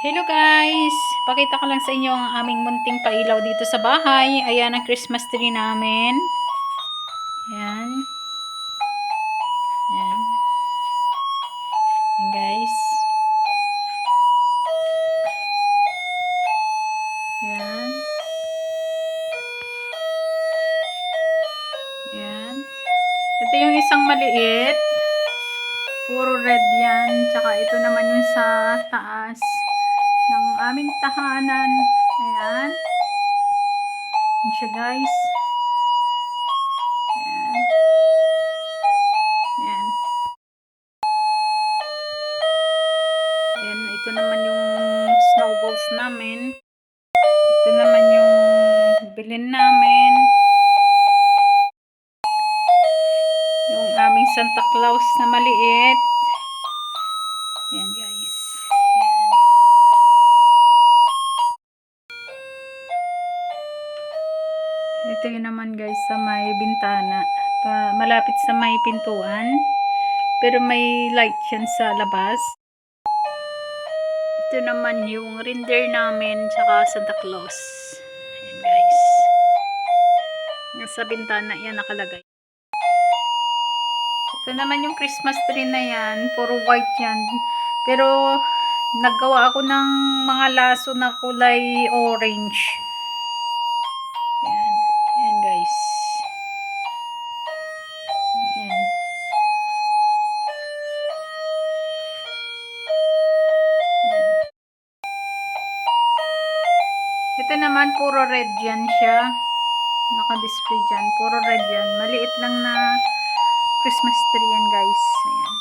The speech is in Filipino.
Hello guys! Pakita ko lang sa inyo ang aming munting pailaw dito sa bahay. Ayan ang Christmas tree namin. Ayan. Ayan. Ayan guys. Ayan. Ayan. Ito yung isang maliit. Puro red yan. Tsaka ito naman yung sa taas ng aming tahanan. Ayan. Ayan siya guys. Ayan. Ayan. Ayan. Ito naman yung snowballs namin. Ito naman yung bilhin namin. Yung aming Santa Claus na maliit. Ayan guys. Ayan. Ito yun naman guys sa may bintana. Malapit sa may pintuan. Pero may light yan sa labas. Ito naman yung reindeer namin tsaka Santa Claus. Ayan guys. Sa bintana yan nakalagay. Ito naman yung Christmas tree na yan. Puro white yan. Pero naggawa ako ng mga laso na kulay orange. Ayan. Ayan guys. Ayan. Ito naman puro red yan siya. Naka-display dyan. Puro red yan. Maliit lang na Christmas tree yan guys. Ayan.